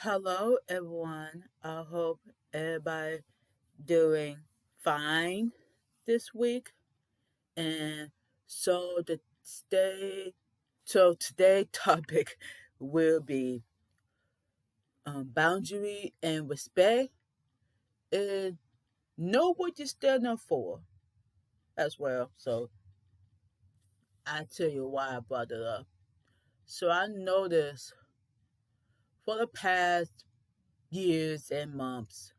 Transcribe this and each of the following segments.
Hello, everyone. I hope everybody doing fine this week. And so the today, so today topic will be boundary and respect, and know what you stand up for as well. So I tell you why I brought it up. So I noticed for the past years and months,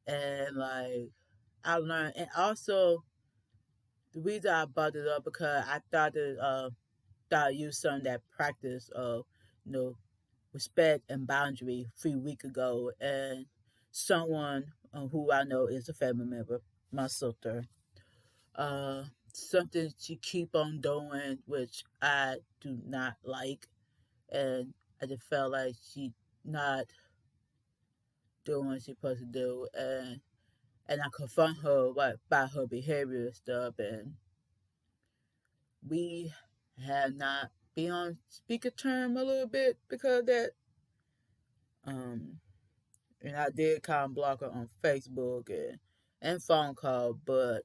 and I learned, and also the reason I brought it up because I thought I used some of that practice of you know respect and boundary 3 weeks ago, and someone who I know is a family member, my sister, uh, something she keep on doing which I do not like, and I just felt like she not doing what she supposed to do, and I confront her by her behavior and stuff, and we have not been on speaker term a little bit because of that. Um, and I did call and block her on Facebook and phone call, but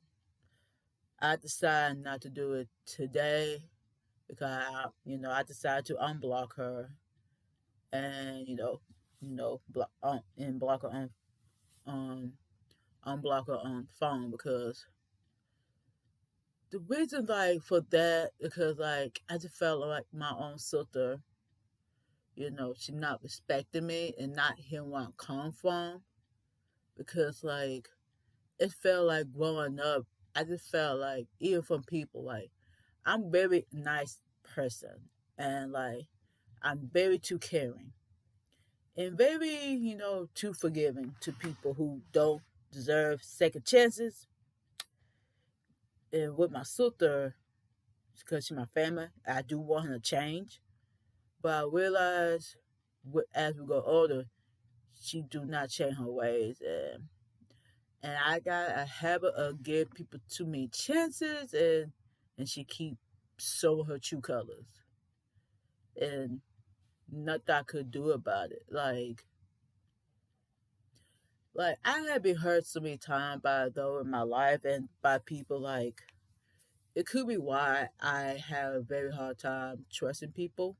I decided not to do it today because I decided to unblock her and block and block her on um unblock her on phone because the reason for that because I just felt like my own sister, she not respecting me and not hearing where I come from because it felt like growing up, I just felt like even from people I'm a very nice person and I'm very too caring and very, too forgiving to people who don't deserve second chances. And with my sister, because she's my family, I do want her to change. But I realize as we go older, she do not change her ways, and I got a habit of giving people too many chances, and she keep showing her true colors, and nothing I could do about it. Like I have been hurt so many times by though in my life and by people it could be why I have a very hard time trusting people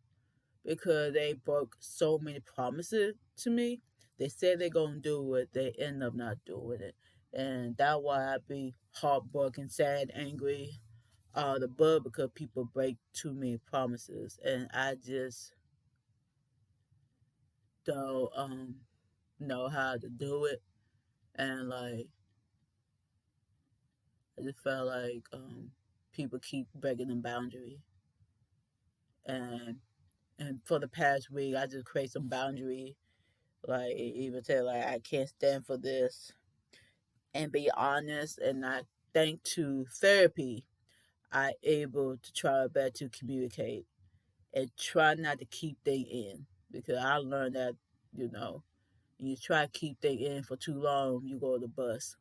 because they broke so many promises to me. They said they're gonna do it, they end up not doing it. And that's why I be heartbroken, sad, angry, the bug because people break too many promises. And I just don't know how to do it. And I just felt like people keep breaking the boundary. And and for the past week I just create some boundary, even tell I can't stand for this and be honest. And I think to therapy, I able to try better to communicate and try not to keep things in because I learned that you try to keep things in for too long, you go to bust.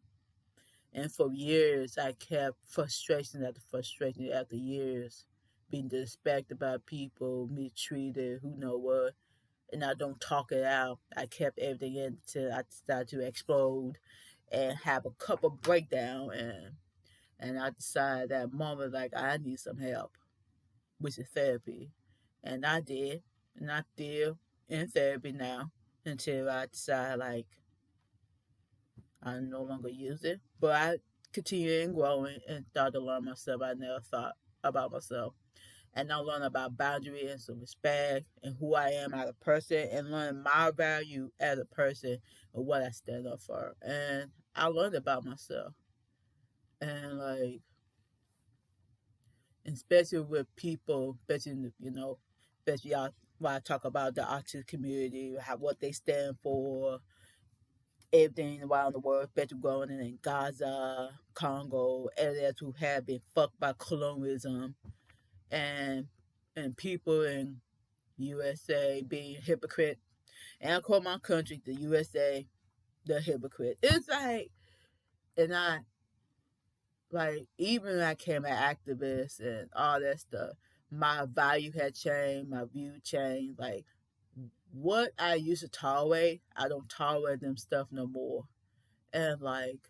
And for years, I kept frustration after frustration after years, being disrespected by people, mistreated, who know what, and I don't talk it out. I kept everything in until I started to explode and have a couple breakdown, and I decided that moment I need some help, which is therapy, and I did, and I still in therapy now until I decide I no longer use it, but I continue and growing and start to learn myself. I never thought about myself, and I learn about boundary and some respect and who I am as a person and learn my value as a person and what I stand up for. And I learned about myself. And especially with people, especially especially y'all when I talk about the autistic community, what they stand for, everything around the world, especially growing in Gaza, Congo, areas who have been fucked by colonialism, and people in USA being hypocrite. And I call my country, the USA, the hypocrite. It's and I even when I became an activist and all that stuff, my value had changed, my view changed. what I used to tolerate, I don't tolerate them stuff no more. And like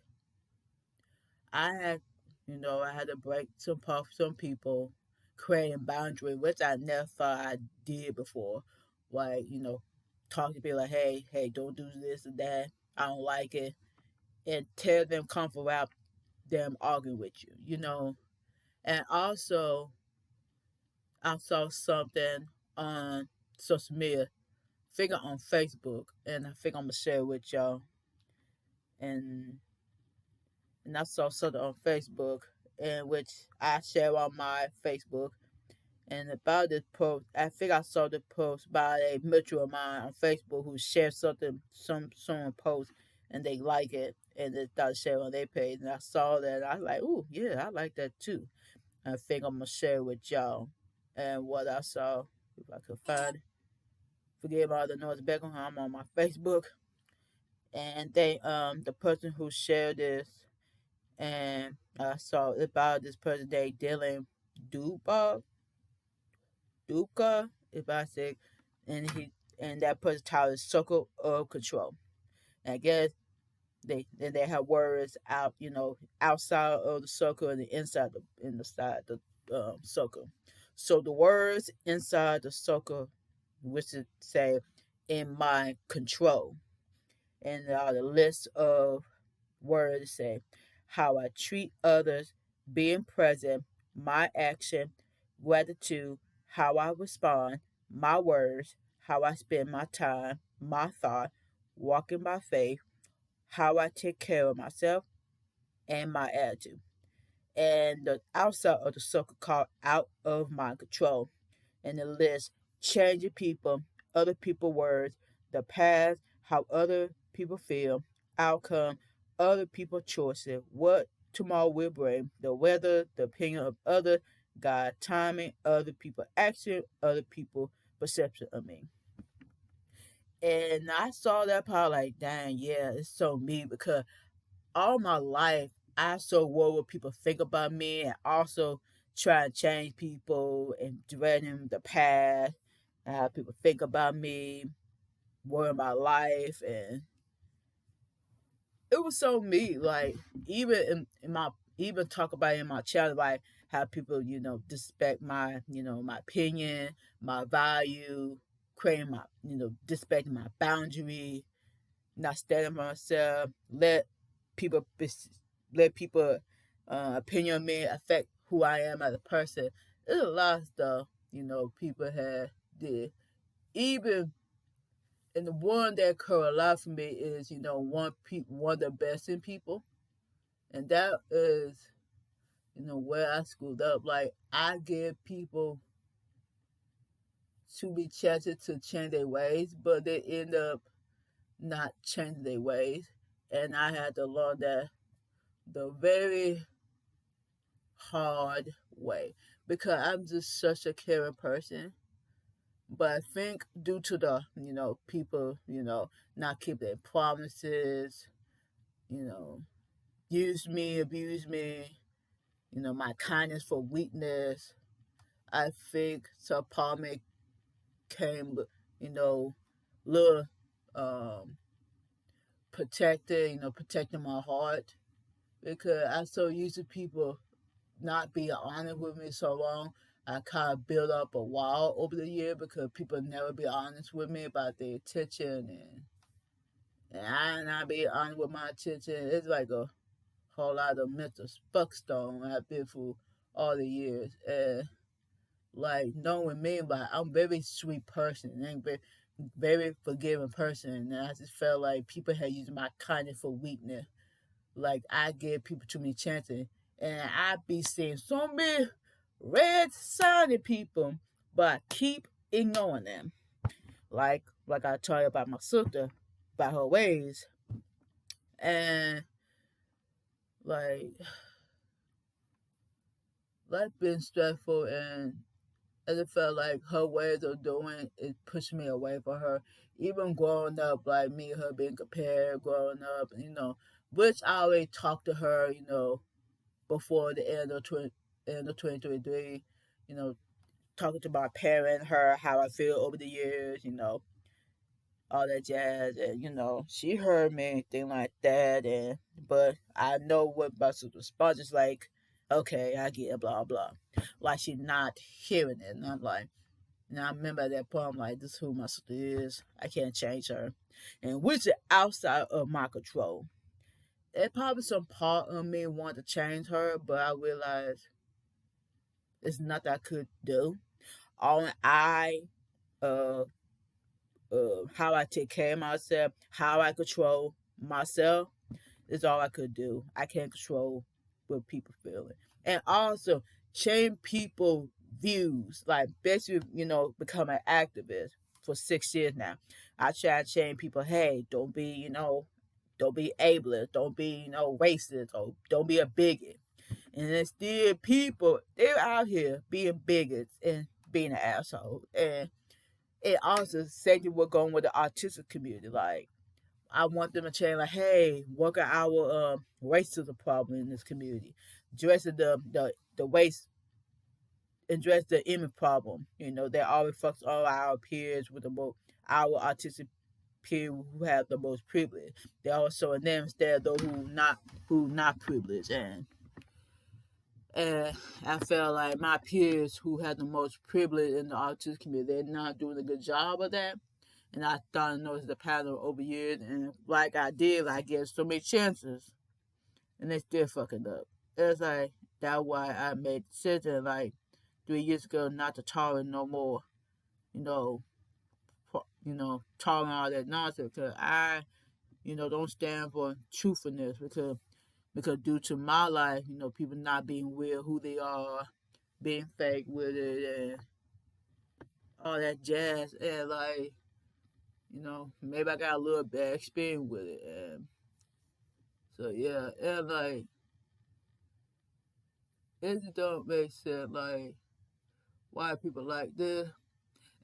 I had, I had to break some people, creating boundary, which I never thought I did before. Like, talk to people like, hey, don't do this and that. I don't like it, and tell them comfort without them arguing with you. And also, I saw something on social media, figure on Facebook, and I think I'm gonna share it with y'all. And I saw something on Facebook, in which I share on my Facebook. And about this post, I think I saw the post by a mutual of mine on Facebook who shared something, someone post, and they like it, and they started sharing on their page. And I saw that, and I was like, "Ooh, yeah, I like that too." And I think I'm gonna share it with y'all. And what I saw, if I could find it, forgive all the noise background. I'm on my Facebook, and the person who shared this, and I saw about this person, they Dylan Duba Duca, if I say, and that person title is Circle of Control. And I guess they have words out, outside of the circle and the inside in the side the circle. So the words inside the circle, which is say, in my control, and the list of words say, how I treat others, being present, my action, gratitude, how I respond, my words, how I spend my time, my thought, walking by faith, how I take care of myself, and my attitude. And the outside of the circle called out of my control. And the list changing people, other people words, the past, how other people feel, outcome, other people choices, what tomorrow will bring, the weather, the opinion of other, God timing, other people action, other people perception of me. And I saw that part like, dang, yeah, it's so me because all my life I so worry what people think about me, and also try to change people and dreading the past and how people think about me, worrying about life. And it was so me, like even in my, even talk about it in my channel, like how people, disrespect my, my opinion, my value, creating my, disrespecting my boundary, not standing for myself, people let people opinion of me affect who I am as a person. There's a lot of stuff, people have did. Even and the one that occurred a lot for me is, one of the best in people. And that is, where I screwed up. Like I give people to be chances to change their ways, but they end up not changing their ways. And I had to learn that the very hard way because I'm just such a caring person. But I think due to the, people, not keep their promises, you know, use me, abuse me, my kindness for weakness, I think some part of me came, you know, little um, protected, protecting my heart because I'm so used to people not being honest with me so long. I kind of built up a wall over the year because people never be honest with me about their attention, and I not be honest with my attention. It's like a whole lot of mental fuckstone I've been through all the years. And like knowing me, but I'm a very sweet person and very forgiving person. And I just felt like people had used my kindness for weakness. Like I give people too many chances, and I be seeing so many red signy people, but I keep ignoring them. Like I told you about my sister, about her ways, and like life been stressful, and it felt like her ways of doing it pushed me away from her. Even growing up, like me and her being compared, growing up, which I always talked to her, before the end of 2023, you know, talking to my parent, her, how I feel over the years, all that jazz. And she heard me, anything like that. And but I know what my response is like. Okay, I get it, blah blah. Like she not hearing it, and I'm like, and I remember at that point, I'm like, this is who my sister is. I can't change her, and which is outside of my control. There's probably some part of me want to change her, but I realized it's nothing I could do. All I uh how I take care of myself, how I control myself is all I could do. I can't control what people feeling. And also change people views, like basically, become an activist for 6 years now. I try to change people, hey, don't be ableist, don't be, racist, or don't be a bigot. And there's still people, they're out here being bigots and being an asshole. And it also same thing what's going with the autistic community. Like I want them to change. Like, hey, what are our racism problem in this community? Address the waste, address the image problem. That always fucks all our peers with the most our autistic peers who have the most privilege. They also in them instead of those who not privileged. And I felt like my peers who had the most privilege in the autistic community, they're not doing a good job of that. And I thought I noticed the pattern over years. And like I did, I get so many chances, and they still fucking up. It's like that's why I made the decision like 3 years ago not to tolerate no more. You know, tolerate all that nonsense because I, don't stand for truthfulness because due to my life, people not being real who they are, being fake with it, and all that jazz, and like, maybe I got a little bad experience with it, and so yeah, and like it just don't make sense, like why people like this.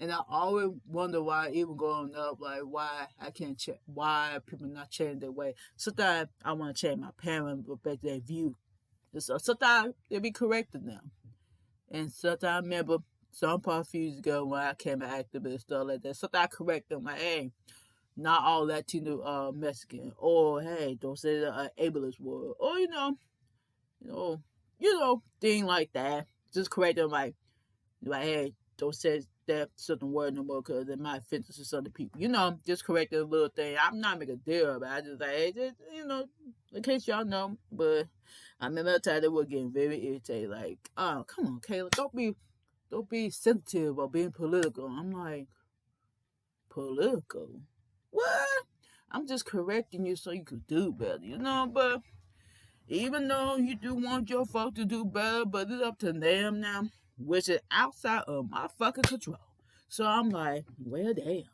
And I always wonder why, even growing up, like why I can't check, why people not change their way. Sometimes I want to change my parents, but back their view. So sometimes they be correcting them, and sometimes I remember some part few years ago when I came an activist and stuff like that. Sometimes I correct them like, hey, not all Latino Mexican, or hey, don't say the ableist word, or you know, thing like that. Just correct them like hey, don't say that certain word no more because it might offend to some other people. Just correct a little thing. I'm not making a deal about it. I just like, hey, just, in case y'all know. But I remember the time they were getting very irritated. Like, oh, come on, Kayla, don't be sensitive or being political. I'm like, political? What? I'm just correcting you so you could do better. But even though you do want your folk to do better, but it's up to them now, which is outside of my fucking control. So I'm like, well, damn.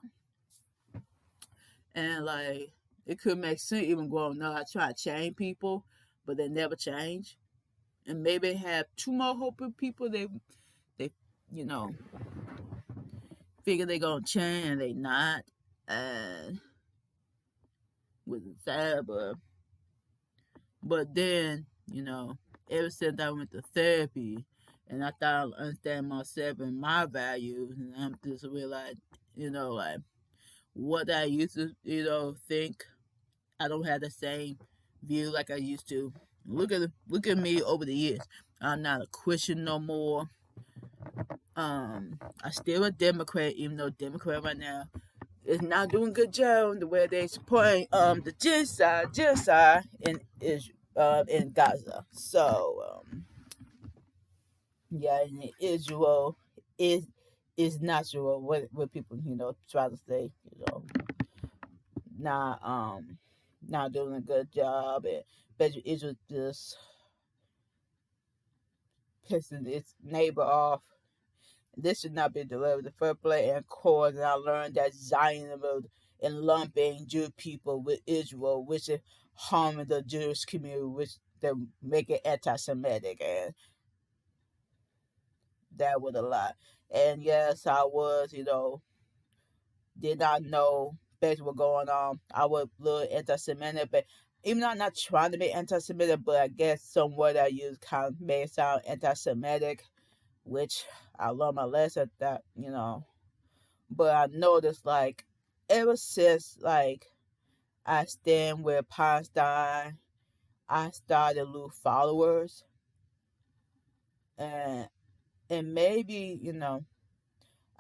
And like, it could make sense even growing up. I try to change people, but they never change. And maybe have two more hoping people they you know figure they gonna change and they not. And with sad, but then ever since I went to therapy, and I thought I understand myself and my values, and I'm just realized, like what I used to, think. I don't have the same view like I used to. Look at me over the years. I'm not a Christian no more. I still a Democrat, even though Democrat right now is not doing a good job the way they supporting the genocide in Gaza. So yeah, in Israel is natural what people try to say not not doing a good job, and but Israel just pissing its neighbor off. This should not be delivered the first place and cause. And I learned that Zionism and lumping Jewish people with Israel, which is harming the Jewish community, which they make it anti-Semitic, and that was a lot. And yes, I was, did not know basically what going on. I was a little anti-Semitic, but even though I'm not trying to be anti-Semitic, but I guess some word I use kind of made it sound anti-Semitic, which I learned my lesson that, But I noticed like ever since like I stand with Palestine, I started to lose followers, and maybe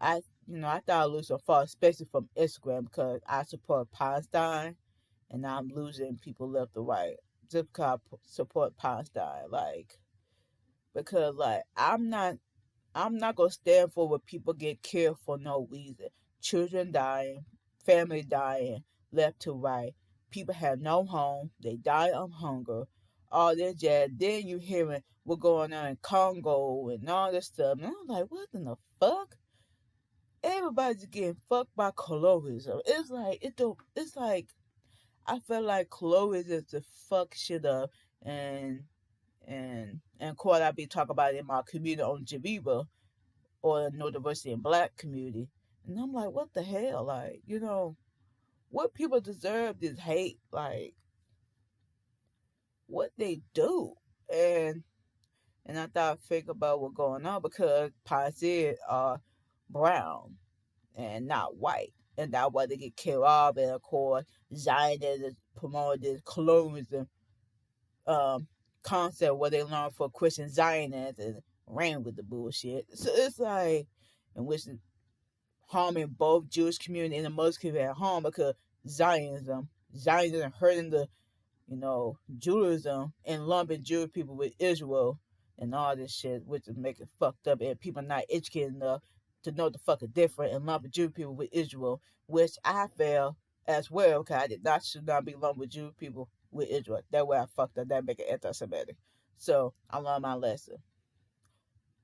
I thought I lose some followers, especially from Instagram because I support Palestine, and now I'm losing people left or right just because I support Palestine, like because like I'm not gonna stand for where people get killed for no reason. Children dying, family dying, left to right. People have no home. They die of hunger. All this jazz. Then you hearing what's going on in Congo and all this stuff. And I'm like, what in the fuck? Everybody's getting fucked by colonialism. It's like it don't. It's like I feel like colonialism is to fuck shit up and and quite I be talking about it in my community on Geneva or Neurodiversity and Black community. And I'm like, what the hell? Like, what people deserve this hate? Like, what they do? And I thought I'd figure about what's going on because Pisces are brown and not white. And that's why they get killed off. And of course, Zionists promote this colonialism um, concept where they learn for Christian Zionists and ran with the bullshit. So it's like, in which harming both Jewish community and the Muslim community at home because Zionism hurting the Judaism and lumping Jewish people with Israel and all this shit, which is making fucked up and people not educated enough to know the fucking difference and lumping Jewish people with Israel, which I feel as well because I did not should not be lumped with Jewish people with Israel. That way I fucked up. That make it anti-Semitic. So I learned my lesson.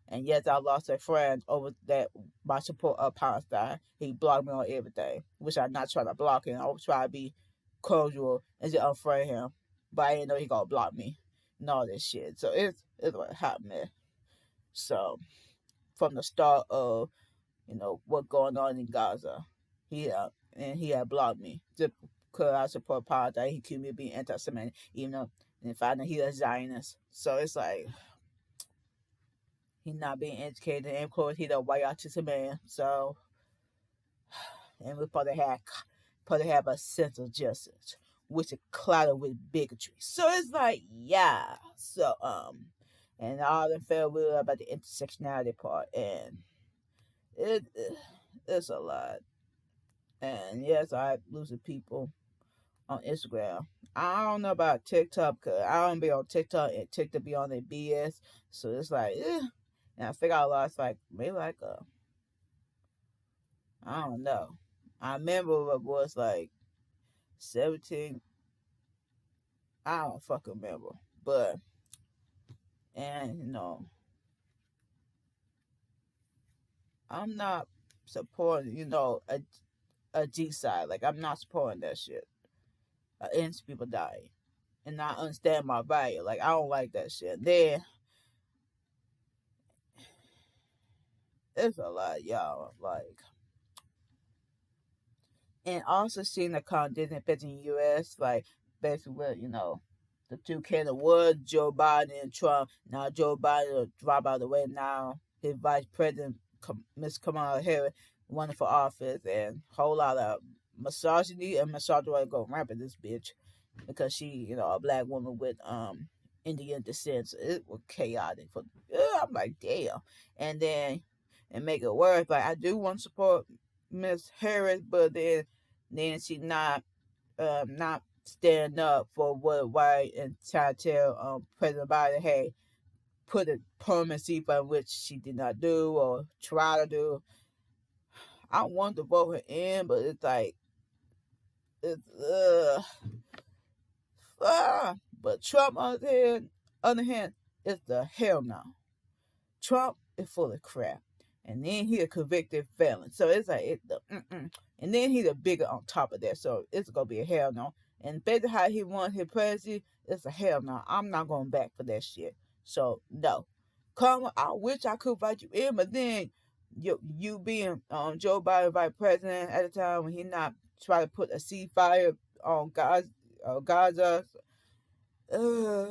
And yes, I lost a friend over that my support of Palestine. He blocked me on everything, which I'm not trying to block him. I was trying to be cordial and just unfriend him, but I didn't know he gonna block me and all this shit. So it's like a hot mess. So from the start of what going on in Gaza, he had blocked me just because I support Palestine. He accused me of being anti-Semitic, even though and find out he a Zionist. So it's like he not being educated, and of course he the white autistic man. So, and we probably have a sense of justice, which is clouded with bigotry. So it's like, yeah. So and all them felt real about the intersectionality part, and it's a lot. And yes, I losing people on Instagram. I don't know about TikTok because I don't be on TikTok and TikTok be on their BS. So it's like, and I think I lost like maybe like I don't know. I remember it was like 17. I don't fucking remember, but and I'm not supporting a G side. Like I'm not supporting that shit. Innocent people dying, and I understand my value. Like I don't like that shit. Then it's a lot, y'all. Like and also seeing the condition in the U.S. Like basically, the two candidates was Joe Biden and Trump. Now Joe Biden will drop out of the way. Now his vice president, Miss Kamala Harris, running for office, and a whole lot of misogyny and misogyny go rampant this bitch because she, a black woman with Indian descent. So it was chaotic. I'm like, damn. And then and make it worse, like I do want to support Miss Harris, but then she not stand up for what white and try to tell President Biden, hey, put a permanent seatbelt, which she did not do or try to do. I want to vote her in, but it's like it's but Trump on the other hand is the hell no. Trump is full of crap. And then he a convicted felon. So it's like and then he the bigger on top of that. So it's gonna be a hell no. And basically how he won his presidency, it's a hell no. I'm not going back for that shit. So no. Come I wish I could invite you in, but then you being Joe Biden vice president at the time when he not try to put a ceasefire on Gaza. Uh,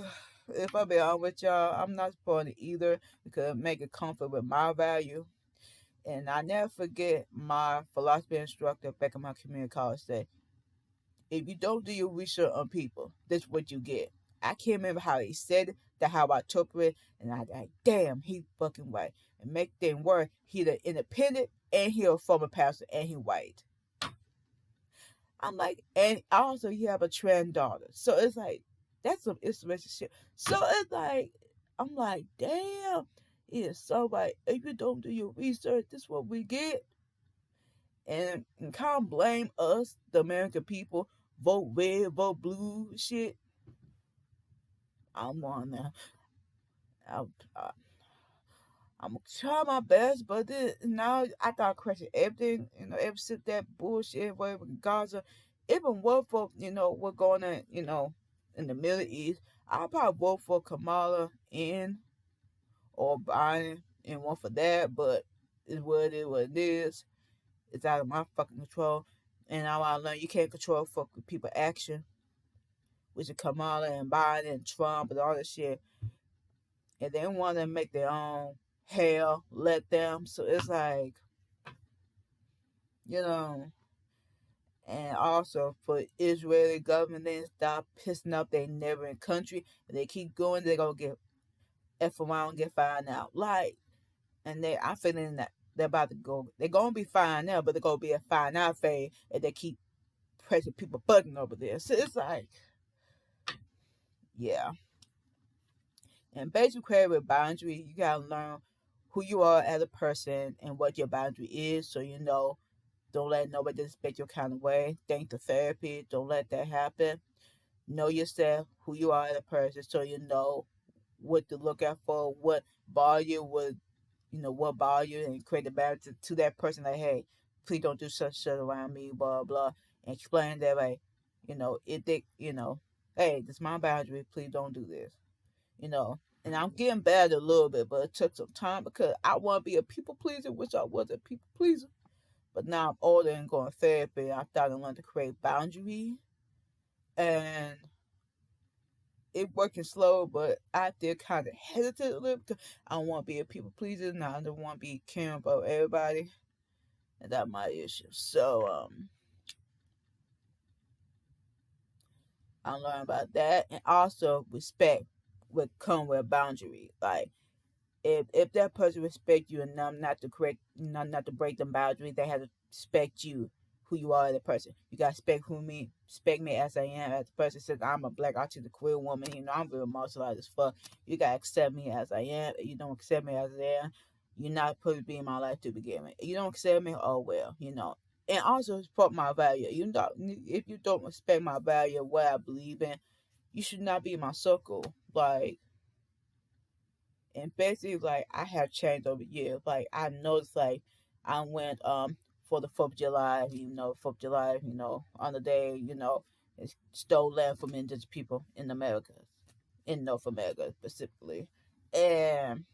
if I be honest with y'all, I'm not supporting it either because it make it comfort with my value. And I never forget my philosophy instructor back in my community college said, if you don't do your research on people, that's what you get. I can't remember how he said it, that how I interpret it, and I like, damn, he fucking white. And make things worse, he the independent and he a former pastor and he white. I'm like, and also he have a trans daughter. So it's like, that's some inspiration shit. So it's like, I'm like, damn, it is so like, if you don't do your research, this is what we get. And can't blame us, the American people, vote red, vote blue, shit. I'm on there. I, I, I'm gonna try my best, but now I gotta question everything, ever since that bullshit, whatever Gaza, even vote for, what's going on, in the Middle East. I'll probably vote for Kamala in or Biden and one for that, but it's what it is, what it is. It's out of my fucking control. And now I learned you can't control fucking people action, which is Kamala and Biden and Trump and all that shit. And they want to make their own hell, let them. So it's like, you know, and also for Israeli government, they stop pissing up their neighboring country. If they keep going, they're gonna get F around, get found out. Like, and I'm feeling that they're about to go. They're gonna be fine now, but they're gonna be a fine out phase if they keep pressing people button over there. So it's like, yeah. And basically, with boundary, you gotta learn who you are as a person and what your boundary is, so you know. Don't let nobody disrespect your kind of way. Thank the therapy. Don't let that happen. Know yourself, who you are as a person, so you know what to look out for, what bother you, what bother you, and create a boundary to that person. Like, hey, please don't do such shit around me, blah blah. And explain that way. It they, hey, this is my boundary. Please don't do this. And I'm getting better a little bit, but it took some time because I want to be a people pleaser, which I was a people pleaser. But now I'm older and going to therapy. I started to learn to create boundaries, and it working slow, but I still kind of hesitate a little because I don't want to be a people pleaser, and I don't want to be caring about everybody, and that's my issue. So I learned about that, and also respect would come with a boundary. Like, if that person respect you enough not to correct, not to break them boundaries, they have to respect you, who you are as a person. You gotta respect me as I am as a person. Since I'm a black autistic queer woman, I'm very marginalized as fuck. You gotta accept me as I am. If you don't accept me as I am, you're not supposed to be in my life to begin with. If you don't accept me, oh well. And also support my value. If you don't respect my value, what I believe in, you should not be in my circle. Like, and basically, like, I have changed over years. Like, I noticed, like, I went for the 4th of July, 4th of July, on the day, it stole land from indigenous people in America, in North America specifically. And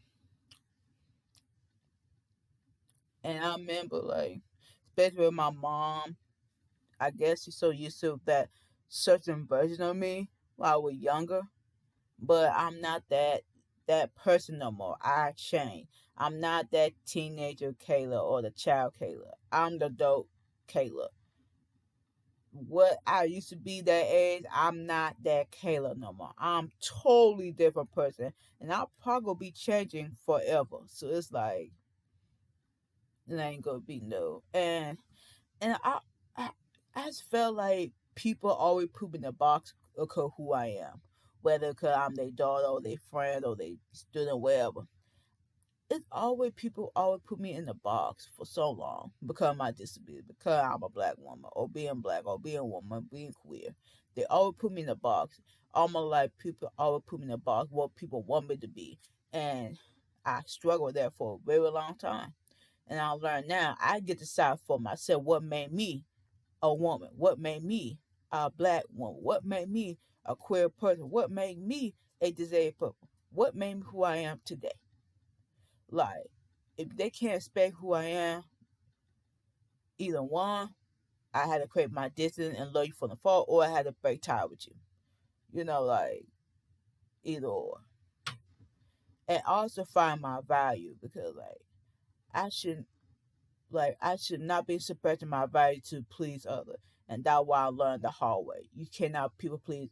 I remember, like, especially with my mom, I guess she's so used to that certain version of me while I was younger, but I'm not that person no more. I changed. I'm not that teenager Kayla or the child Kayla. I'm the adult Kayla. What I used to be that age, I'm not that Kayla no more. I'm totally different person, and I'll probably be changing forever. So it's like it ain't gonna be no. And I, I just felt like people always put me in a box of who I am, whether because I'm their daughter or their friend or their student, whatever. It's always people always put me in the box for so long because of my disability, because I'm a black woman, or being black, or being a woman, being queer. They always put me in a box. All my life, people always put me in a box what people want me to be, and I struggled with that for a very long time. And I learned now I get to decide for myself what made me a woman, what made me a black woman, what made me a queer person, what made me a disabled person, what made me who I am today. Like, if they can't respect who I am, either one, I had to create my distance and love you from the fall, or I had to break tie with you. Like, either or. And also find my value because, like, I shouldn't. like I should not be suppressing my value to please others, and that's why I learned the hard way. You cannot people please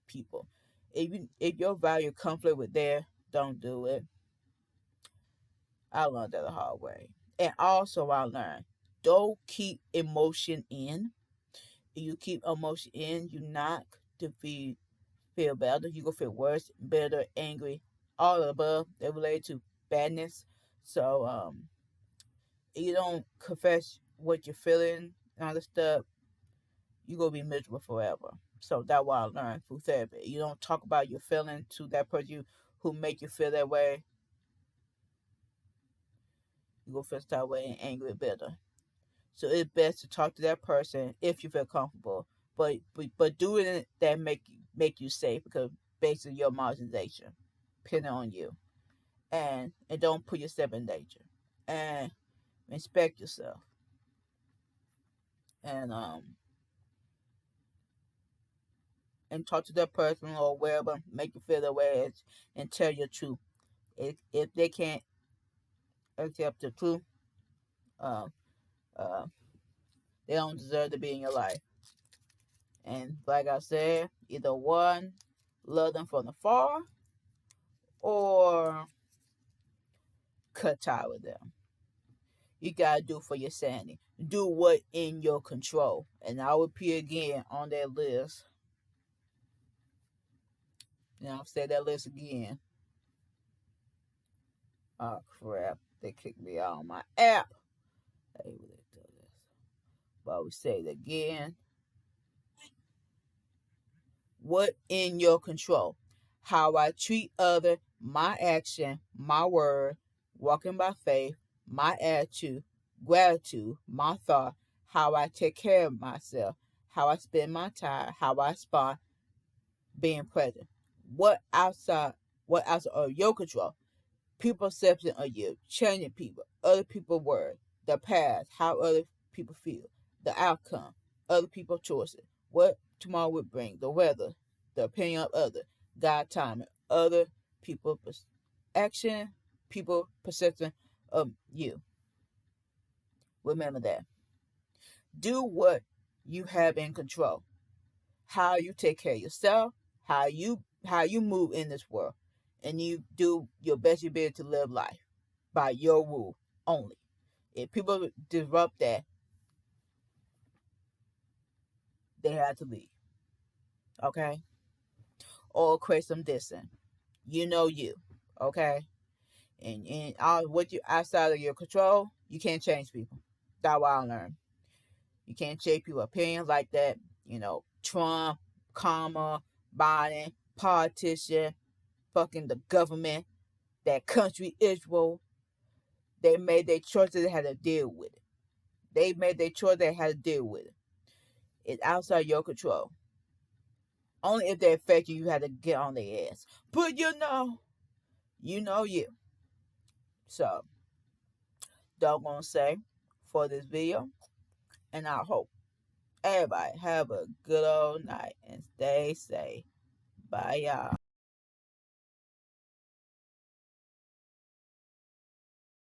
people. If your value conflict with theirs, don't do it. I learned that the hard way. And also I learned, don't keep emotion in. If you keep emotion in, you not to feel better. You gonna feel worse, better, angry, all of the above that relate to badness. So if you don't confess what you're feeling and all this stuff, you gonna be miserable forever. So that's what I learned through therapy. You don't talk about your feeling to that person who make you feel that way. You gonna feel that way and angry, bitter. So it's best to talk to that person if you feel comfortable. But do it that make you safe, because based on your marginalization, depending on you. And don't put yourself in danger. And respect yourself. And and talk to that person or wherever make you feel the way, and tell your truth. If they can't accept the truth, uh, uh, they don't deserve to be in your life. And like I said, either one, love them from afar, or cut tie with them. You gotta do for your sanity. Do what in your control. And I will repeat again on that list. And I'll say that list again. Oh crap. They kicked me out on my app. Hey, what they do this. But we say it again. What in your control? How I treat others, my action, my word, walking by faith, my attitude, gratitude, my thought, how I take care of myself, how I spend my time, how I respond, being present. What outside what outside of your control? People perception of you, changing people, other people's words, the past, how other people feel, the outcome, other people's choices, what tomorrow will bring, the weather, the opinion of others, God timing, other people action, people perception of you. Remember that. Do what you have in control. How you take care of yourself, how you move in this world, and you do your best you be to live life by your rule only. If people disrupt that, they have to leave, okay, or create some distance. You know you, okay, and all what you outside of your control, you can't change people. That's what I learned. You can't change people's opinions like that. Trump, comma, Biden, politician, fucking the government, that country, Israel. They made their choices. They had to deal with it. They made their choice. They had to deal with it. It's outside your control. Only if they affect you, you have to get on their ass. But you know you. So, don't want to say for this video. And I hope everybody have a good old night and stay safe. Bye, y'all.